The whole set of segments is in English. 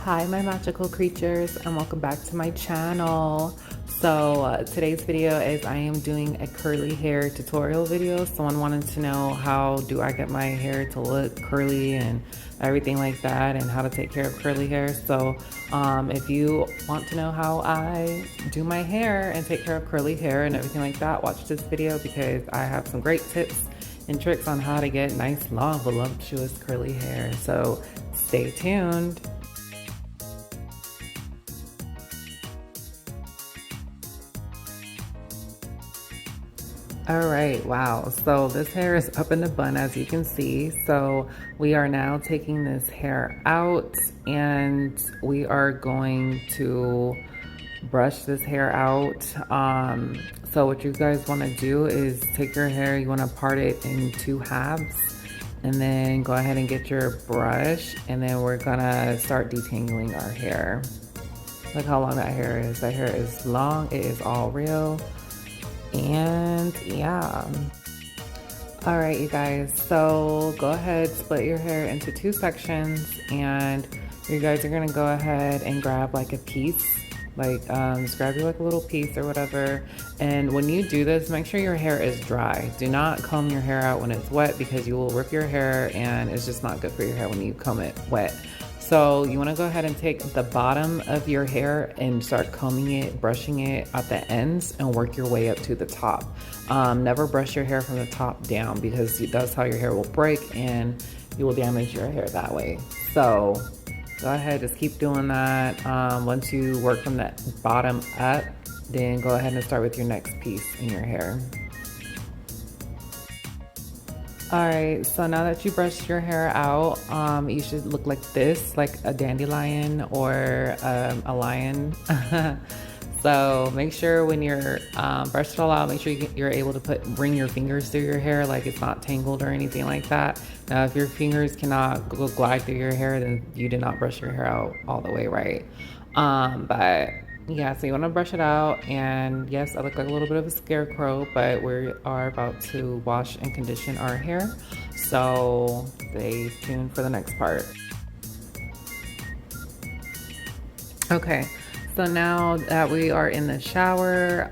Hi my magical creatures, and welcome back to my channel. So today's video is I am doing a curly hair tutorial video. Someone wanted to know how do I get my hair to look curly and everything like that, and how to take care of curly hair. So if you want to know how I do my hair and take care of curly hair and everything like that, watch this video because I have some great tips and tricks on how to get nice, long, voluptuous curly hair. So stay tuned. All right, wow. So this hair is up in the bun, as you can see. So we are now taking this hair out and we are going to brush this hair out. So what you guys want to do is take your hair, you want to part it in two halves, and then go ahead and get your brush, and then we're gonna start detangling our hair. Look how long that hair is. That hair is long, it is all real. And yeah, all right you guys, so go ahead, split your hair into two sections, and you guys are gonna go ahead and grab like a piece, like just grab you like a little piece or whatever. And when you do this, make sure your hair is dry. Do not comb your hair out when it's wet, because you will rip your hair and it's just not good for your hair when you comb it wet. So you want to go ahead and take the bottom of your hair and start combing it, brushing it at the ends, and work your way up to the top. Never brush your hair from the top down, because that's how your hair will break and you will damage your hair that way. So go ahead, just keep doing that. Once you work from the bottom up, then go ahead and start with your next piece in your hair. All right, so now that you brushed your hair out, you should look like this, like a dandelion or a lion. So make sure when you're brushed it all out, make sure you're able to bring your fingers through your hair, like it's not tangled or anything like that. Now, if your fingers cannot go glide through your hair, then you did not brush your hair out all the way right. But yeah, so you want to brush it out, and yes, I look like a little bit of a scarecrow, but we are about to wash and condition our hair, so stay tuned for the next part. Okay, so now that we are in the shower,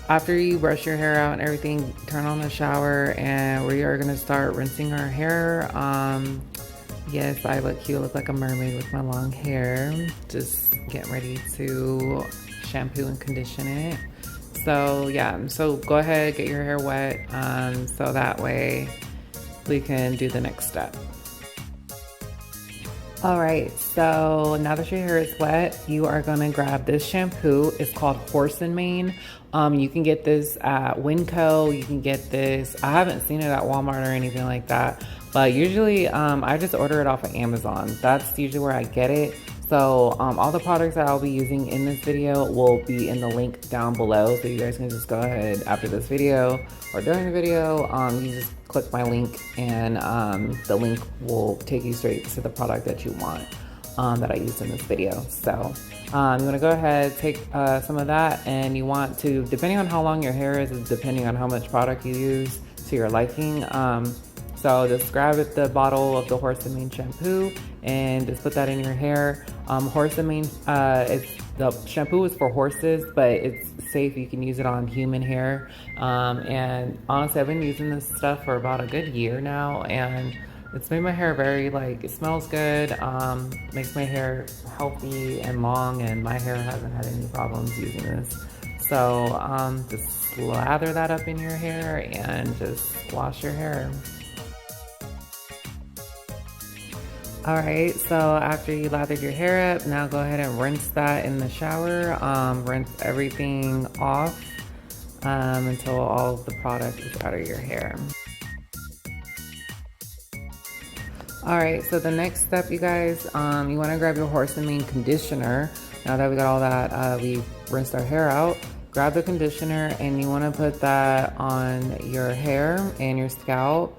after you brush your hair out and everything, turn on the shower and we are going to start rinsing our hair. Yes, I look cute, look like a mermaid with my long hair. Just getting ready to shampoo and condition it. So yeah, so go ahead, get your hair wet, so that way we can do the next step. All right, so now that your hair is wet, you are gonna grab this shampoo. It's called Horse and Mane. You can get this at Winco. You can get this, I haven't seen it at Walmart or anything like that, but usually I just order it off of Amazon. That's usually where I get it. So all the products that I'll be using in this video will be in the link down below. So you guys can just go ahead after this video or during the video, you just click my link, and the link will take you straight to the product that you want that I used in this video. So you want to go ahead, take some of that, and you want to, depending on how long your hair is depending on how much product you use to your liking. So just grab the bottle of the Horse and Mane shampoo and just put that in your hair. Horse and Mane, the shampoo is for horses, but it's safe. You can use it on human hair. And honestly, I've been using this stuff for about a good year now, and it's made my hair very, like, it smells good, makes my hair healthy and long, and my hair hasn't had any problems using this. So just lather that up in your hair and just wash your hair. All right, so after you lathered your hair up, now go ahead and rinse that in the shower. Rinse everything off until all of the product is out of your hair. All right, so the next step, you guys, you want to grab your Horse and Mane conditioner. Now that we got all that, we rinsed our hair out, grab the conditioner, and you want to put that on your hair and your scalp.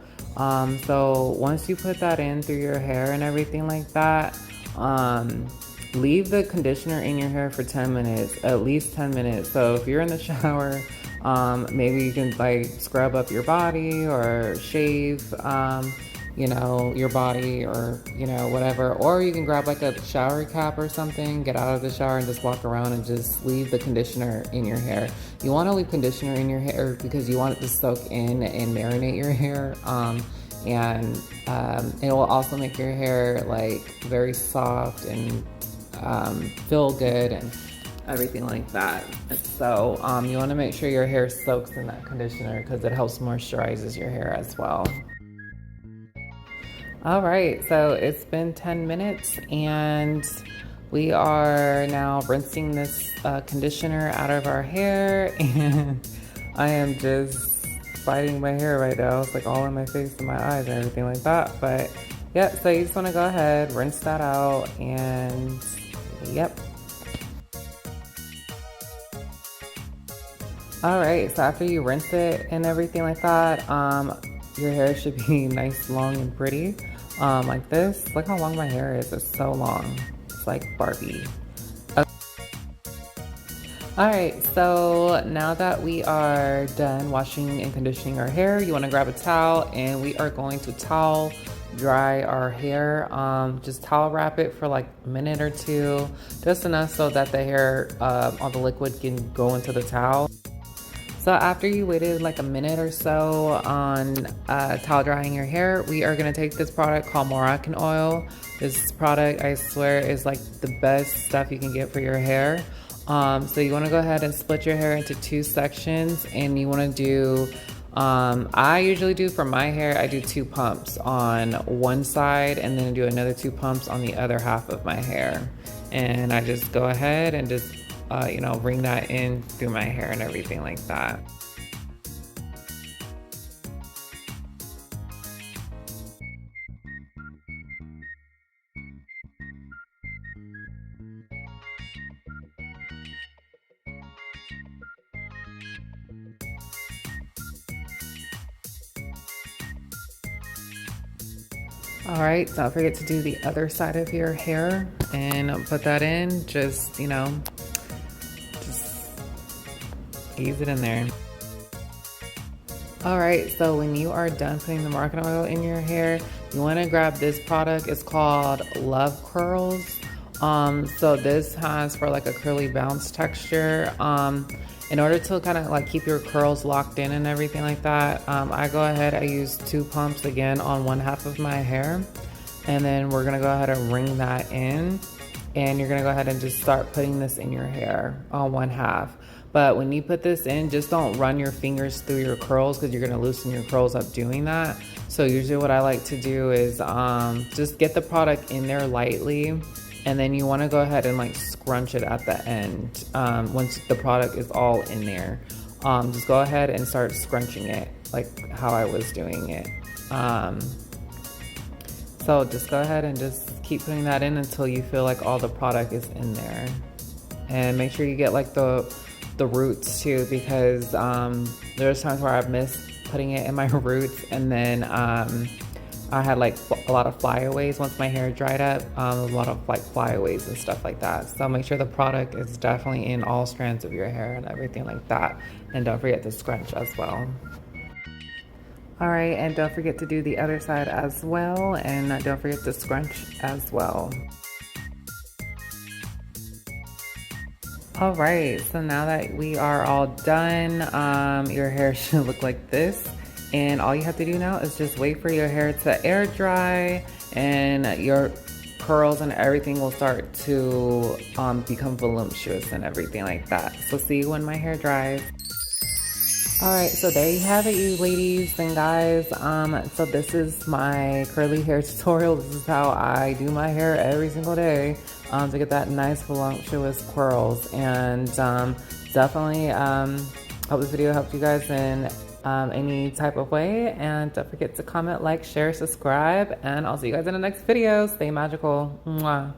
So once you put that in through your hair and everything like that, leave the conditioner in your hair for 10 minutes, at least 10 minutes. So if you're in the shower, maybe you can like scrub up your body or shave, you know, your body or, you know, whatever. Or you can grab like a shower cap or something, get out of the shower and just walk around and just leave the conditioner in your hair. You want to leave conditioner in your hair because you want it to soak in and marinate your hair. And it will also make your hair like very soft and feel good and everything like that. So you want to make sure your hair soaks in that conditioner because it helps moisturizes your hair as well. All right, so it's been 10 minutes and we are now rinsing this conditioner out of our hair, and I am just fighting my hair right now. It's like all in my face and my eyes and everything like that. But yeah, so you just want to go ahead, rinse that out, and yep. All right, so after you rinse it and everything like that, your hair should be nice, long, and pretty, like this. Look how long my hair is. It's so long. It's like Barbie. Okay. All right, so now that we are done washing and conditioning our hair, you want to grab a towel, and we are going to towel dry our hair. Just towel wrap it for like a minute or two, just enough so that the hair, all the liquid can go into the towel. So after you waited like a minute or so on towel drying your hair, we are gonna take this product called Moroccan oil. This product, I swear, is like the best stuff you can get for your hair. So you wanna go ahead and split your hair into 2 sections, and you wanna do, I usually do for my hair, I do 2 pumps on one side and then do another 2 pumps on the other half of my hair. And I just go ahead and just you know, bring that in through my hair and everything like that. All right, don't forget to do the other side of your hair and put that in. Just, you know, just ease it in there. All right, so when you are done putting the Moroccan oil in your hair, you want to grab this product. It's called Love Curls. So this has for like a curly bounce texture. In order to kind of like keep your curls locked in and everything like that, I go ahead, I use 2 pumps again on one half of my hair. And then we're gonna go ahead and ring that in. And you're gonna go ahead and just start putting this in your hair on one half. But when you put this in, just don't run your fingers through your curls because you're gonna loosen your curls up doing that. So usually what I like to do is just get the product in there lightly, and then you wanna go ahead and like scrunch it at the end. Once the product is all in there, just go ahead and start scrunching it like how I was doing it. So just go ahead and just keep putting that in until you feel like all the product is in there. And make sure you get like the roots too, because there's times where I've missed putting it in my roots, and then I had like a lot of flyaways once my hair dried up, a lot of like flyaways and stuff like that. So make sure the product is definitely in all strands of your hair and everything like that. And don't forget to scrunch as well. All right, and don't forget to do the other side as well, and don't forget to scrunch as well. All right, so now that we are all done, your hair should look like this. And all you have to do now is just wait for your hair to air dry, and your curls and everything will start to become voluptuous and everything like that. So see you when my hair dries. All right, so there you have it, you ladies and guys. So this is my curly hair tutorial. This is how I do my hair every single day to get that nice voluptuous curls. And definitely hope this video helped you guys in any type of way. And don't forget to comment, like, share, subscribe, and I'll see you guys in the next video. Stay magical. Mwah.